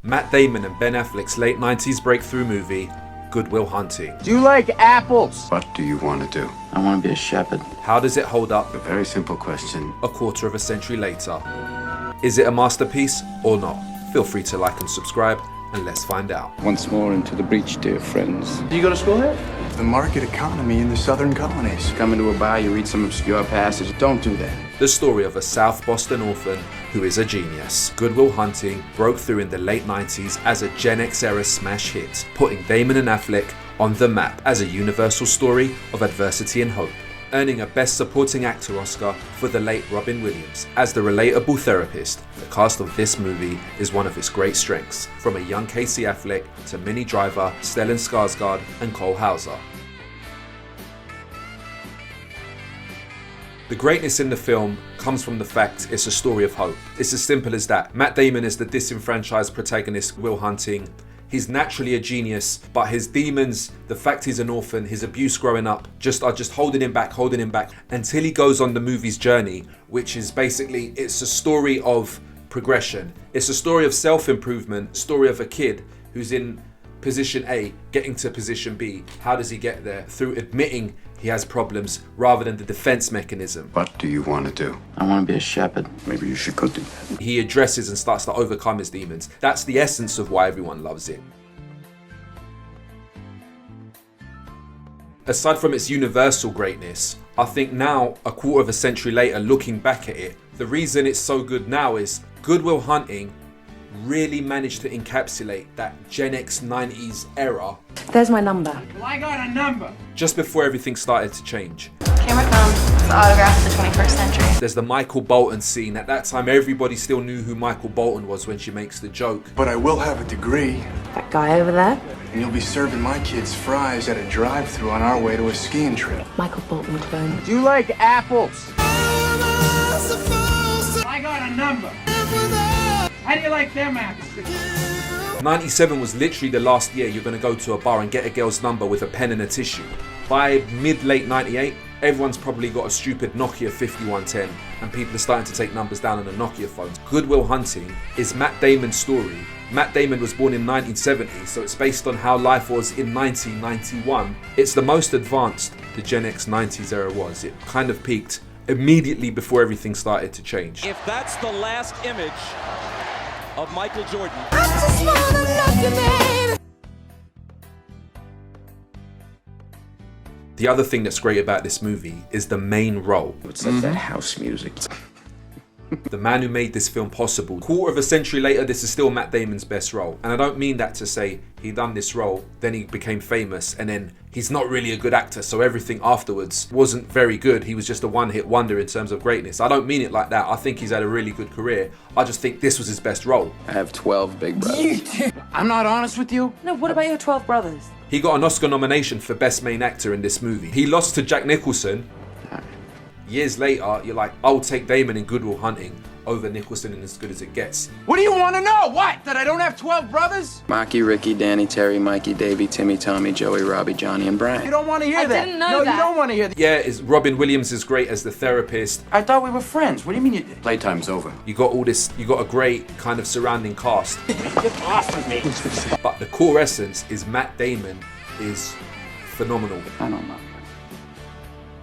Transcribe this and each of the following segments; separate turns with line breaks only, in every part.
Matt Damon and Ben Affleck's late 90s breakthrough movie, Good Will Hunting.
Do you like apples?
What do you want to do?
I want to be a shepherd.
How does it hold up
A very simple question.
a quarter of a century later? Is it a masterpiece or not? Feel free to like and subscribe, and let's find out.
Once more into the breach, dear friends.
Do you go to school here?
The market economy in the southern colonies.
Come into a bar, you read some obscure passage. Don't do that.
The story of a South Boston orphan who is a genius. Good Will Hunting broke through in the late 90s as a Gen X era smash hit, putting Damon and Affleck on the map as a universal story of adversity and hope, earning a Best Supporting Actor Oscar for the late Robin Williams. As the relatable therapist, the cast of this movie is one of its great strengths, from a young Casey Affleck to Minnie Driver, Stellan Skarsgård and Cole Hauser. The greatness in the film comes from the fact it's a story of hope. It's as simple as that. Matt Damon is the disenfranchised protagonist, Will Hunting. He's naturally a genius, but his demons, the fact he's an orphan, his abuse growing up, are just holding him back, until he goes on the movie's journey, which is basically, it's a story of progression. It's a story of self-improvement, story of a kid who's in position A, getting to position B. How does he get there? Through admitting he has problems rather than the defense mechanism.
What do you want to do?
I want to be a shepherd.
Maybe you should go do that.
He addresses and starts to overcome his demons. That's the essence of why everyone loves it. Aside from its universal greatness, I think now, a quarter of a century later, looking back at it, the reason it's so good now is Good Will Hunting really managed to encapsulate that Gen X 90s era.
There's my number.
Well, I got a number.
Just before everything started to change.
Camera phone, it's the autograph of the 21st century.
There's the Michael Bolton scene. At that time, everybody still knew who Michael Bolton was when she makes the joke.
But I will have a degree,
That guy over there,
and you'll be serving my kids fries at a drive-thru on our way to a skiing trip.
Michael Bolton clone.
Do you like apples? I got a number. How do you like them apples?
97 was literally the last year you're going to go to a bar and get a girl's number with a pen and a tissue. By mid-late 98, everyone's probably got a stupid Nokia 5110 and people are starting to take numbers down on the Nokia phones. Good Will Hunting is Matt Damon's story. Matt Damon was born in 1970, so it's based on how life was in 1991. It's the most advanced the Gen X 90s era was. It kind of peaked immediately before everything started to change.
If that's the last image of Michael Jordan.
The other thing that's great about this movie is the main role.
It's like that house music.
The man who made this film possible. Quarter of a century later, this is still Matt Damon's best role. And I don't mean that to say he done this role, then he became famous, and then he's not really a good actor, so everything afterwards wasn't very good. He was just a one-hit wonder in terms of greatness. I don't mean it like that. I think he's had a really good career. I just think this was his best role.
I have 12 big brothers.
I'm not honest with you.
No, what about your 12 brothers?
He got an Oscar nomination for Best Main Actor in this movie. He lost to Jack Nicholson. Years later, you're like, I'll take Damon in Good Will Hunting over Nicholson in As Good As It Gets.
What do you want to know? What? That I don't have 12 brothers?
Marky, Ricky, Danny, Terry, Mikey, Davey, Timmy, Tommy, Joey, Robbie, Johnny, and
You
Brian.
don't want to hear
I
that.
didn't know
no,
that.
you don't want to hear that.
Yeah, Robin Williams is great as the therapist.
I thought we were friends. What do you mean you did?
Playtime's over.
You got a great kind of surrounding cast.
Get off of me.
But the core essence is Matt Damon is phenomenal.
I don't know.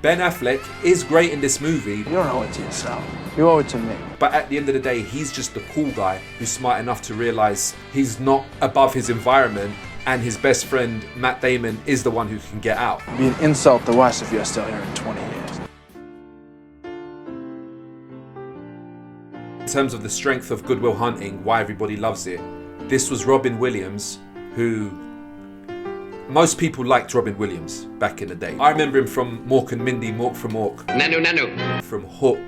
Ben Affleck is great in this movie,
You don't owe it to yourself. You owe it to me.
but at the end of the day, he's just the cool guy who's smart enough to realize he's not above his environment, and his best friend, Matt Damon, is the one who can get out.
It'd be an insult to us if you're still here in 20 years.
In terms of the strength of Good Will Hunting, why everybody loves it, this was Robin Williams, who most people liked Robin Williams back in the day. I remember him from Mork and Mindy, Mork from Mork.
Nanu.
From Hook.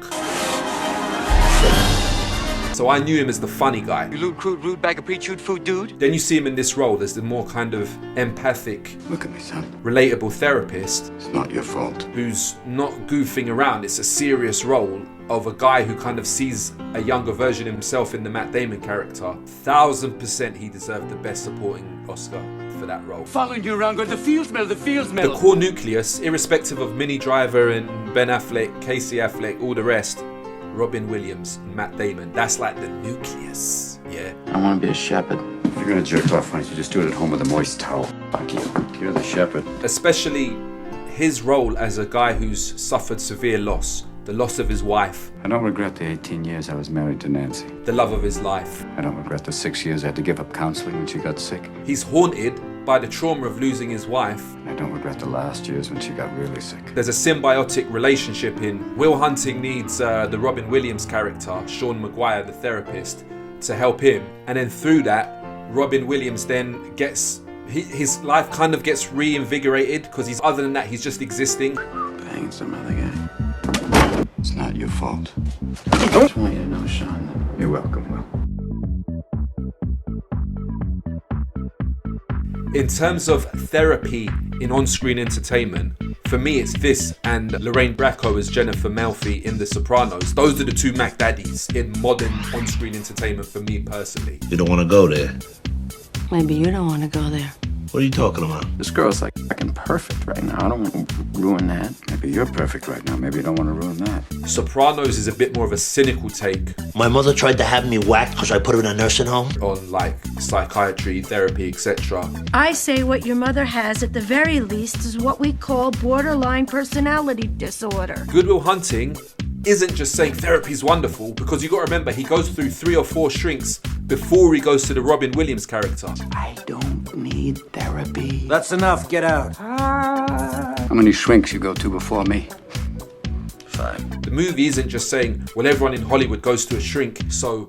So I knew him as the funny guy.
You lewd, crude, rude, bag of pre-chewed food, dude.
Then you see him in this role as the more kind of empathic,
Look at me, son.
relatable therapist
It's not your fault.
who's not goofing around. It's a serious role of a guy who kind of sees a younger version of himself in the Matt Damon character. 1000% he deserved the Best Supporting Oscar for that role.
Following you around, going, the field smell, the field
The
smell.
core nucleus, irrespective of Minnie Driver and Ben Affleck, Casey Affleck, all the rest, Robin Williams, Matt Damon, that's like the nucleus, yeah?
I want to be a shepherd.
If you're gonna jerk off, why don't you just do it at home with a moist towel? Fuck you. You're the shepherd.
Especially his role as a guy who's suffered severe loss. The loss of his wife.
I don't regret the 18 years I was married to Nancy.
The love of his life.
I don't regret the 6 years I had to give up counseling when she got sick.
He's haunted by the trauma of losing his wife.
I don't regret the last years when she got really sick.
There's a symbiotic relationship in Will Hunting needs the Robin Williams character, Sean Maguire, the therapist, to help him. And then through that, Robin Williams then gets, his life kind of gets reinvigorated because other than that, he's just existing.
Banging some other guy. It's not your fault.
I just want you to know, Sean, that
You're welcome, Will.
In terms of therapy in on-screen entertainment, for me it's this and Lorraine Bracco as Jennifer Melfi in The Sopranos. Those are the two Mac Daddies in modern on-screen entertainment for me personally.
You don't want to go there.
Maybe you don't want to go there.
What are you talking about?
this girl's like fucking perfect right now. I don't want to ruin that.
Maybe you're perfect right now. Maybe you don't want to ruin that.
Sopranos is a bit more of a cynical take
My mother tried to have me whacked because I put her in a nursing home.
on like psychiatry, therapy, etc.
I say what your mother has at the very least is what we call borderline personality disorder.
Good Will Hunting isn't just saying therapy's wonderful, because you got to remember he goes through 3 or 4 shrinks before he goes to the Robin Williams character.
I don't need therapy.
That's enough. Get out.
How many shrinks you go to before me?
5.
The movie isn't just saying, well, everyone in Hollywood goes to a shrink, so,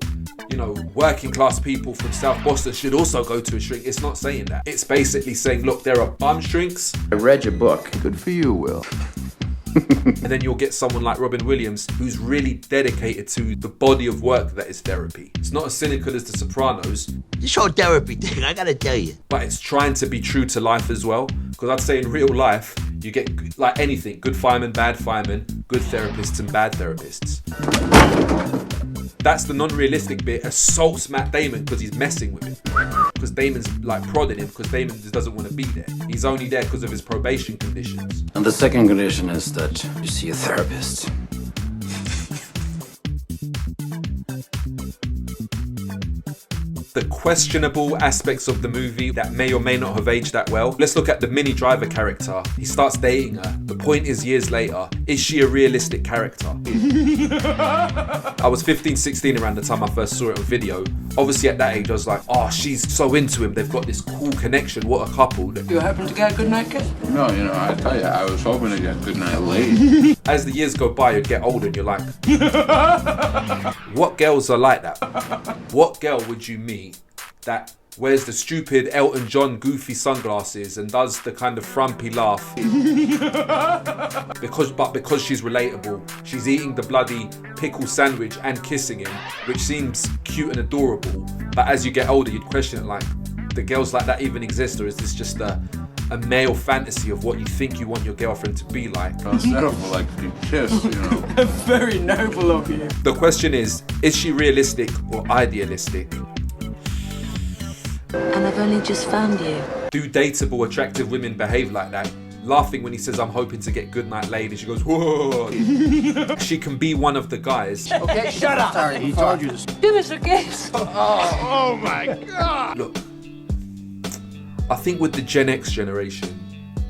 you know, working class people from South Boston should also go to a shrink. It's not saying that. It's basically saying, look, there are bum shrinks,
I read your book. Good for you, Will.
and then you'll get someone like Robin Williams who's really dedicated to the body of work that is therapy. It's not as cynical as The Sopranos,
This whole therapy thing, I gotta tell you.
but it's trying to be true to life as well. Because I'd say in real life, you get, like anything, good firemen, bad firemen, good therapists and bad therapists. That's the non-realistic bit. Assaults Matt Damon because he's messing with him. Because Damon's like prodding him because Damon just doesn't want to be there. He's only there because of his probation conditions.
And the second condition is that you see a therapist.
The questionable aspects of the movie that may or may not have aged that well. Let's look at the Minnie Driver character. He starts dating her. The point is, years later, is she a realistic character? I was 15, 16 around the time I first saw it on video. Obviously at that age I was like, oh, she's so into him. They've got this cool connection. What a couple.
You happen to get a good night kiss? No, I tell you, I was hoping to get a good night late.
As the years go by, you get older and you're like, what girls are like that? What girl would you meet that wears the stupid Elton John goofy sunglasses and does the kind of frumpy laugh? because she's relatable. She's eating the bloody pickle sandwich and kissing him, which seems cute and adorable. But as you get older, you'd question it like, do girls like that even exist, or is this just a male fantasy of what you think you want your girlfriend to be like?
I'll settle for like a kiss,
Very noble of you.
The question is she realistic or idealistic?
And I've only just found you.
Do dateable, attractive women behave like that? Laughing when he says, I'm hoping to get good night laid, and she goes, whoa. She can be one of the guys.
Okay, shut up. Sorry, he told you to.
Give us a kiss.
Oh my God.
Look, I think with the Gen X generation,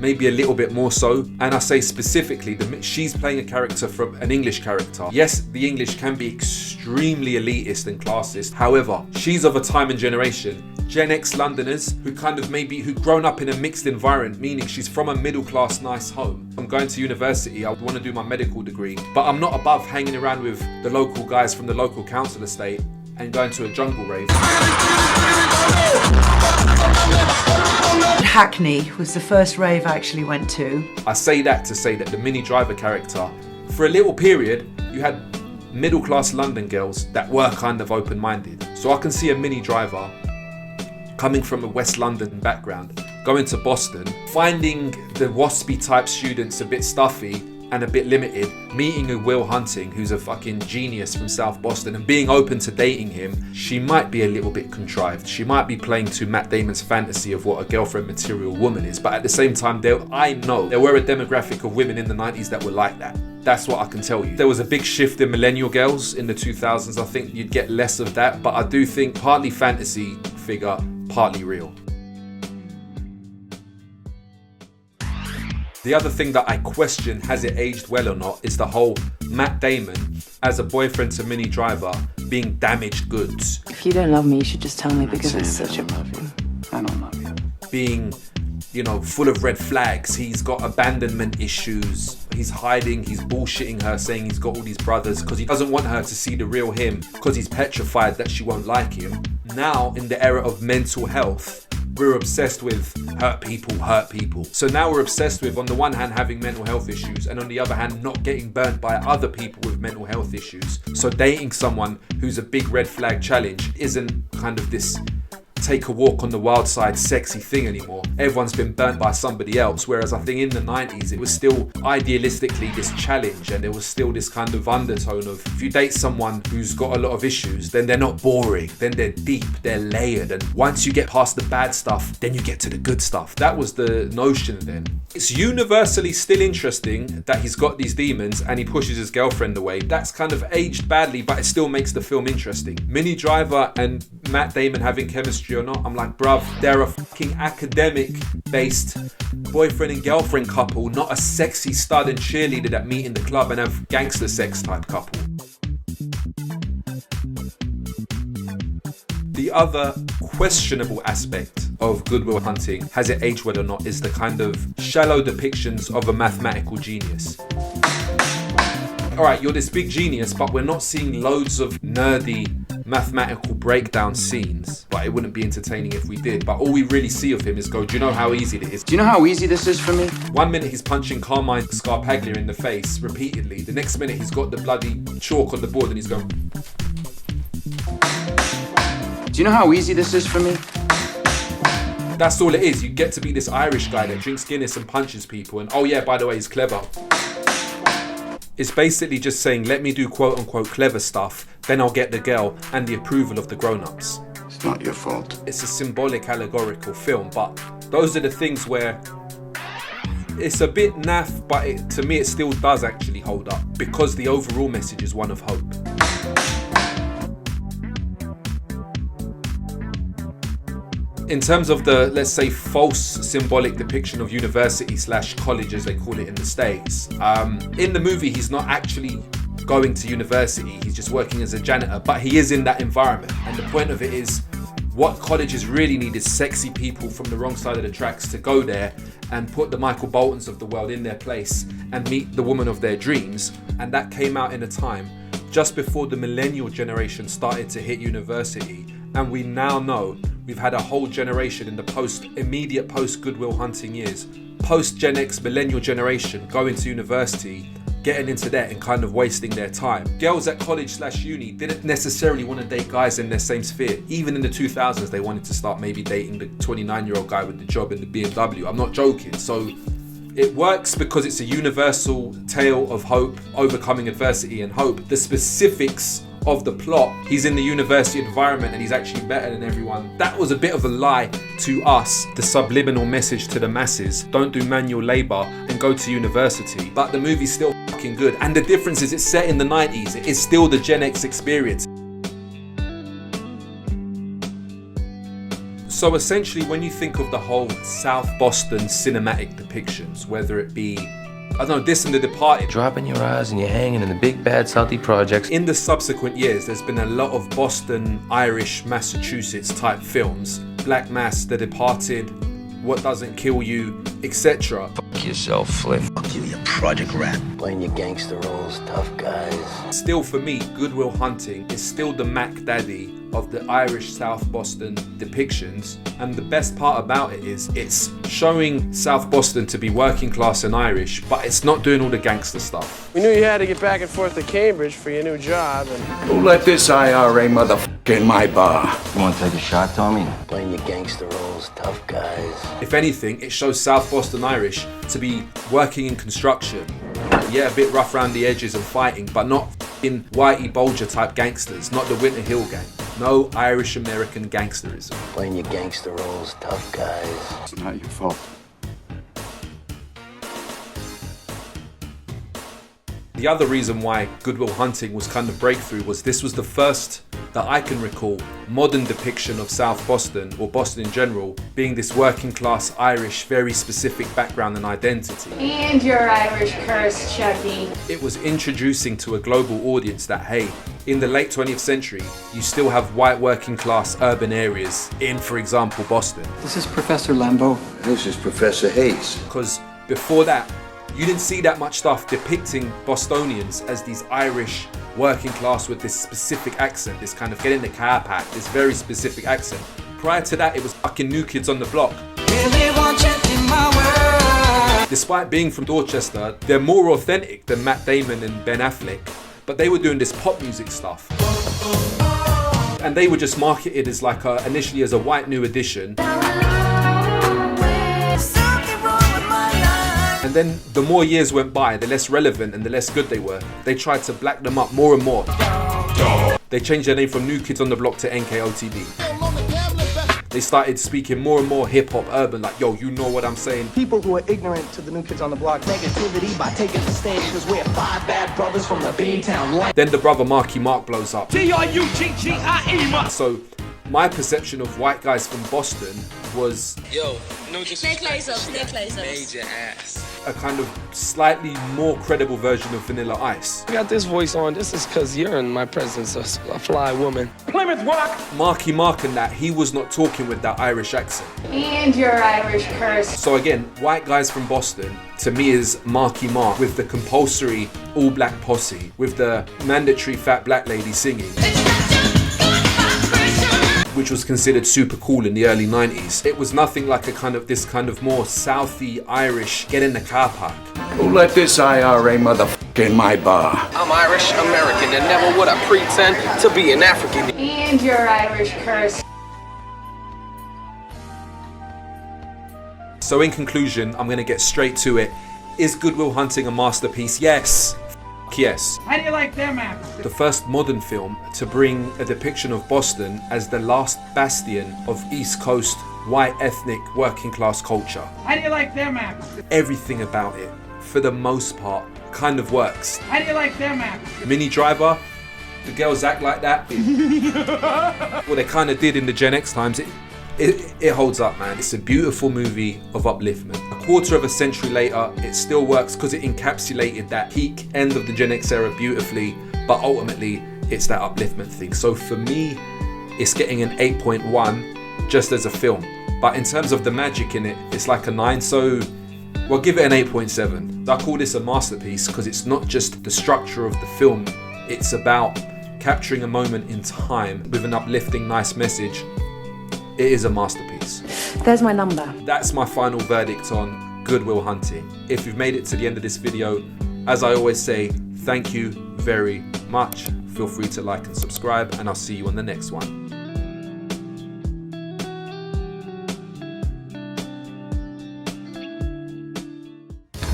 maybe a little bit more so, and I say specifically, she's playing a character from an English character. Yes, the English can be extremely elitist and classist. However, she's of a time and generation, Gen X Londoners who've grown up in a mixed environment, meaning she's from a middle class, nice home. I'm going to university, I want to do my medical degree, but I'm not above hanging around with the local guys from the local council estate and going to a jungle rave.
Hackney was the first rave I actually went to.
I say that to say that the Minnie Driver character, for a little period, you had middle class London girls that were kind of open-minded. So I can see a Minnie Driver coming from a West London background, going to Boston, finding the waspy type students a bit stuffy and a bit limited, meeting a Will Hunting who's a fucking genius from South Boston and being open to dating him. She might be a little bit contrived. She might be playing to Matt Damon's fantasy of what a girlfriend material woman is, but at the same time, I know there were a demographic of women in the 90s that were like that. That's what I can tell you. There was a big shift in millennial girls in the 2000s. I think you'd get less of that, but I do think partly fantasy figure, partly real. The other thing that I question, has it aged well or not, is the whole Matt Damon as a boyfriend to Minnie Driver being damaged goods.
If you don't love me, you should just tell me because it's such a...
I don't love you.
Being, you know, full of red flags. He's got abandonment issues. He's hiding, he's bullshitting her, saying he's got all these brothers because he doesn't want her to see the real him because he's petrified that she won't like him. Now, in the era of mental health, we're obsessed with hurt people. So now we're obsessed with, on the one hand, having mental health issues, and on the other hand, not getting burnt by other people with mental health issues. So dating someone who's a big red flag challenge isn't kind of this take a walk on the wild side sexy thing anymore. Everyone's been burnt by somebody else, whereas I think in the 90s it was still idealistically this challenge, and there was still this kind of undertone of, if you date someone who's got a lot of issues, then they're not boring, then they're deep, they're layered, and once you get past the bad stuff, then you get to the good stuff. That was the notion then. It's universally still interesting that he's got these demons and he pushes his girlfriend away. That's kind of aged badly, but it still makes the film interesting. Minnie Driver and Matt Damon having chemistry or not, I'm like, bruv, they're a fucking academic-based boyfriend and girlfriend couple, not a sexy stud and cheerleader that meet in the club and have gangster sex type couple. The other questionable aspect of Good Will Hunting, has it aged well or not, is the kind of shallow depictions of a mathematical genius. Alright, you're this big genius, but we're not seeing loads of nerdy mathematical breakdown scenes, but it wouldn't be entertaining if we did. But all we really see of him is go, do you know how easy it is?
Do you know how easy this is for me?
1 minute he's punching Carmine Scarpaglia in the face repeatedly. The next minute he's got the bloody chalk on the board and he's going...
Do you know how easy this is for me?
That's all it is. You get to be this Irish guy that drinks Guinness and punches people, and oh yeah, by the way, he's clever. It's basically just saying, let me do quote unquote clever stuff, then I'll get the girl and the approval of the grown-ups.
It's not your fault.
It's a symbolic, allegorical film, but those are the things where it's a bit naff, but to me it still does actually hold up, because the overall message is one of hope. In terms of the, let's say, false symbolic depiction of university / college, as they call it in the States, in the movie he's not actually going to university, he's just working as a janitor, but he is in that environment. And the point of it is, what colleges really need is sexy people from the wrong side of the tracks to go there and put the Michael Boltons of the world in their place and meet the woman of their dreams. And that came out in a time just before the millennial generation started to hit university. And we now know we've had a whole generation in the immediate post Good Will Hunting years, post Gen X millennial generation going to university, getting into that and kind of wasting their time. Girls at college / uni didn't necessarily want to date guys in their same sphere. Even in the 2000s, they wanted to start maybe dating the 29-year-old guy with the job in the BMW. I'm not joking. So it works because it's a universal tale of hope, overcoming adversity and hope. The specifics of the plot, he's in the university environment and he's actually better than everyone. That was a bit of a lie to us. The subliminal message to the masses, don't do manual labor and go to university. But the movie's still fucking good. And the difference is it's set in the 90s. It is still the Gen X experience. So essentially, when you think of the whole South Boston cinematic depictions, whether it be, I don't know, this and The Departed,
dropping your eyes and you're hanging in the big bad salty projects.
In the subsequent years, there's been a lot of Boston, Irish, Massachusetts type films. Black Mass, The Departed, What Doesn't Kill You, etc.
Fuck yourself, Flip.
Fuck you, you project rat.
Playing your gangster roles, tough guys.
Still for me, Good Will Hunting is still the Mac Daddy of the Irish South Boston depictions. And the best part about it is it's showing South Boston to be working class and Irish, but it's not doing all the gangster stuff.
We knew you had to get back and forth to Cambridge for your new job, and
Who let this IRA motherfucker in my bar?
You want to take a shot, Tommy?
Playing your gangster roles, tough guys.
If anything, it shows South Boston Irish to be working in construction. Yeah, a bit rough around the edges and fighting, but not in Whitey Bulger type gangsters, not the Winter Hill gang. No Irish American gangsterism.
Playing your gangster roles, tough guys.
It's not your fault.
The other reason why Good Will Hunting was kind of breakthrough was this was the first that I can recall modern depiction of South Boston, or Boston in general, being this working class Irish, very specific background and identity.
And your Irish curse, Chucky.
It was introducing to a global audience that, hey, in the late 20th century, you still have white working class urban areas in, for example, Boston.
This is Professor Lambeau.
This is Professor Hayes.
Because before that, you didn't see that much stuff depicting Bostonians as these Irish working class with this specific accent, this kind of get in the car pack, this very specific accent. Prior to that, it was fucking New Kids on the Block. Despite being from Dorchester, they're more authentic than Matt Damon and Ben Affleck, but they were doing this pop music stuff. And they were just marketed as like initially as a white new edition. And then the more years went by, the less relevant and the less good they were. They tried to black them up more and more. They changed their name from New Kids on the Block to NKOTB. They started speaking more and more hip-hop urban, like, yo, you know what I'm saying?
People who are ignorant to the New Kids on the Block. Negativity by taking the stage because we're 5 bad brothers from the Beantown.
Then the brother Marky Mark blows up.
D-R-U-G-G-I-E.
So my perception of white guys from Boston was,
Yo, no
Snake lasers,
Major ass.
a kind of slightly more credible version of Vanilla Ice.
I got this voice on. This is because you're in my presence, a fly woman.
Plymouth Rock.
Marky Mark and that, he was not talking with that Irish accent.
And your Irish curse.
So again, white guys from Boston, to me, is Marky Mark with the compulsory all black posse, with the mandatory fat black lady singing, which was considered super cool in the early 90s. It was nothing like this kind of more Southie Irish, get in the car park.
Who let this IRA motherfucker in my bar?
I'm Irish American and never would I pretend to be an African.
And your Irish curse.
So in conclusion, I'm gonna get straight to it. Is Good Will Hunting a masterpiece? Yes. Yes.
How do you like them apples?
The first modern film to bring a depiction of Boston as the last bastion of East Coast white ethnic working class culture.
How do you like them apples?
Everything about it, for the most part, kind of works.
How do you like them apples?
Minnie Driver, the girls act like that. Well, they kind of did in the Gen X times. It holds up, man. It's a beautiful movie of upliftment. A quarter of a century later, it still works because it encapsulated that peak end of the Gen X era beautifully, but ultimately, it's that upliftment thing. So for me, it's getting an 8.1 just as a film. But in terms of the magic in it, it's like a 9, so we'll give it an 8.7. I call this a masterpiece because it's not just the structure of the film, it's about capturing a moment in time with an uplifting, nice message. It is a masterpiece.
There's my number.
That's my final verdict on Good Will Hunting. If you've made it to the end of this video, as I always say, thank you very much. Feel free to like and subscribe, and I'll see you on the next one.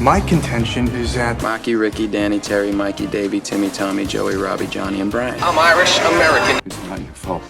My contention is that
Marky, Ricky, Danny, Terry, Mikey, Davey, Timmy, Tommy, Joey, Robbie, Johnny, and Brian.
I'm Irish American.
It's not your fault.